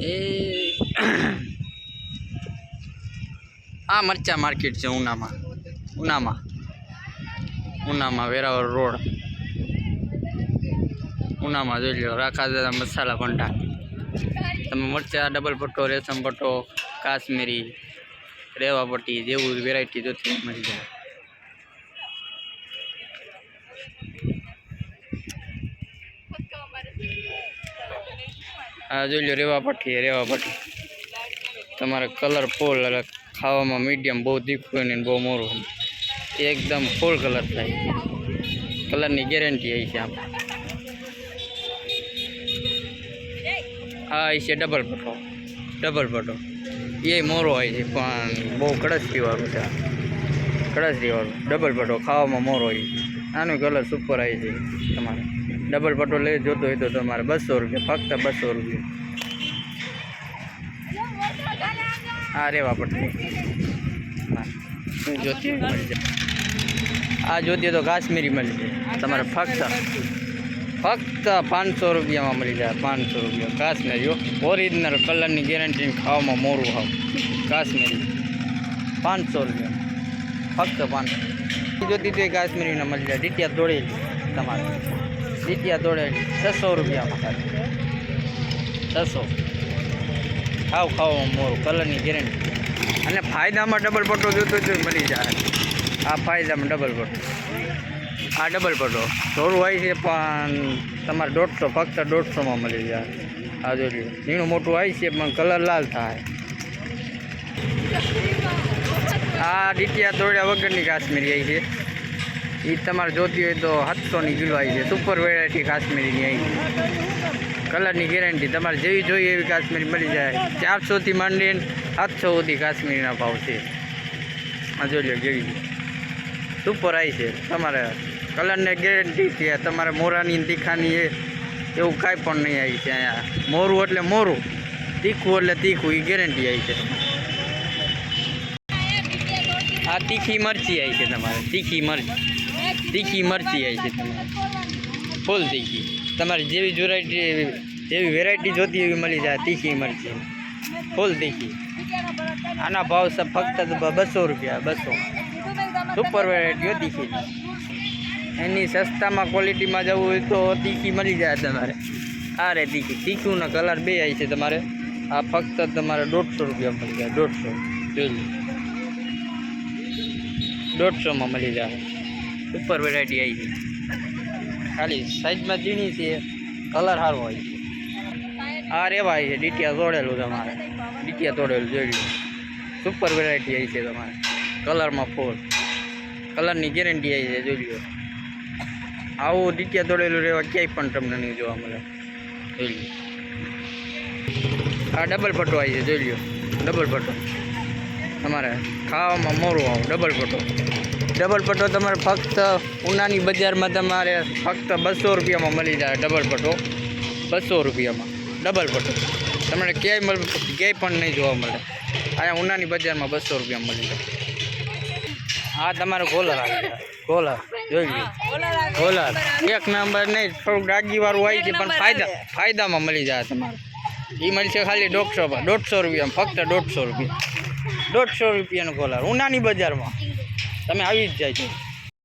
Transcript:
એ આ મરચા માર્કેટ છે ઉનામાં વેરાવળ રોડ ઉનામાં જોઈ લો રાખા દાદા મસાલા ભંડાર તમે મરચા ડબલ પટ્ટો રેશમ પટ્ટો કાશ્મીરી રેવા પટ્ટી જેવું વેરાયટી જોતી મળી જાય આ જોઈ લો રેવા પટ્ટી તમારે કલરફુલ ખાવામાં મીડિયમ બહુ તીખું ને બહુ મોરું એકદમ ફૂલ કલર થાય કલરની ગેરંટી આવી છે આમ આ છે ડબલ પટ્ટો એ મોરો હોય છે પણ બહુ કડસરીવાળું છે કડસરીવાળું ડબલ પટ્ટો ખાવામાં મોરો હોય આનું કલર સુપર આવી છે તમારે ડબલ પટ્ટો લઈ જોતો હોય તો તમારે 200 રૂપિયા ફક્ત 200 રૂપિયા આ રેવા પટ્ટી જોતી મળી જાય આ જોતી તો કાશ્મીરી મળી જાય તમારે ફક્ત 500 રૂપિયામાં મળી જાય 500 રૂપિયા કાશ્મીરીઓ ઓરિજિનલ કલરની ગેરંટી ખાવામાં મોરું ખાવ કાશ્મીરી 500 રૂપિયા ફક્ત 500 જોતી તો કાશ્મીરીને મળી જાય ડીટિયા તોડેલી તમારે ડીટિયા તોડેલી 600 રૂપિયામાં 600 ખાવામાં મોરું કલરની ગેરંટી અને ફાયદામાં ડબલ પટ્ટો જોતો તો મળી જાય આ ફાયદામાં ડબલ પટ્ટો આ ડબલ પટ્ટો થોડું હોય છે પણ તમારે 150 ફક્ત 150માં મળી જાય આ જોઈ ઝીણું મોટું હોય છે પણ કલર લાલ થાય આ ડીટિયા તોડ્યા વગરની કાશ્મીરી આવી છે એ તમારે જોતી હોય તો 700ની કિલો આવી છે સુપર વેરાયટી કાશ્મીરીની આવી છે કલરની ગેરંટી તમારે જેવી જોઈએ એવી કાશ્મીરી મળી જાય 400થી માંડીને 700 સુધી કાશ્મીરીના ભાવ છે આ જોઈ લો જેવી સુપર આવી છે તમારે કલરને ગેરંટી છે તમારે મોરાની તીખાની એવું કાંઈ પણ નહીં આવી છે અહીંયા મોરું એટલે મોરું તીખું એટલે તીખું એ ગેરંટી આવી છે આ તીખી મરચી આવી છે તમારે તીખી મરચી આવી છે તમારે ફૂલ તીખી તમારે જેવી વેરાયટી જોતી એવી મળી જાય તીખી મરચી ફૂલ તીખી આના ભાવ ફક્ત 200 રૂપિયા 200 સુપર વેરાયટીઓ તીખી એની સસ્તામાં ક્વોલિટીમાં જવું હોય તો તીખી મળી જાય તમારે આ રે તીખુંના કલર બે આવી છે તમારે આ ફક્ત તમારે 150 રૂપિયા મળી જાય 150 જોઈ લો 150માં મળી જાય સુપર વેરાયટી આવી છે ખાલી સાઈઝમાં ઝીણી છે કલર સારો હોય છે આ રેવા આવી છે ડીટિયા તોડેલું તમારે ડીટિયા તોડેલું જોઈ લો સુપર વેરાયટી આવી છે તમારે કલરમાં ફૂલ કલરની ગેરંટી આવી છે જોઈ લો આવું ડીટિયા તોડેલું રહેવા ક્યાંય પણ તમને નહીં જોવા મળે જોઈ લો આ ડબલ પટ્ટો આવી છે જોઈ લો ડબલ પટ્ટો તમારે ખાવામાં મોરું આવું ડબલ પટ્ટો તમારે ફક્ત ઉનાની બજારમાં તમારે ફક્ત 200 રૂપિયામાં મળી જાય ડબલ પટ્ટો 200 રૂપિયામાં ડબલ પટ્ટો તમને ક્યાંય પણ નહીં જોવા મળે અહીંયા ઉનાની બજારમાં 200 રૂપિયામાં મળી જાય આ તમારે કોલર આવી જાય કોલર જોઈ લો કોલર એક નંબર નહીં થોડુંક ડાગીવાળું હોય છે પણ ફાયદામાં મળી જાય તમારે એ મળશે ખાલી 150 રૂપિયામાં ફક્ત 150 રૂપિયા 150 રૂપિયાનું કોલર ઉનાની બજારમાં તમે આવી જ જાય છો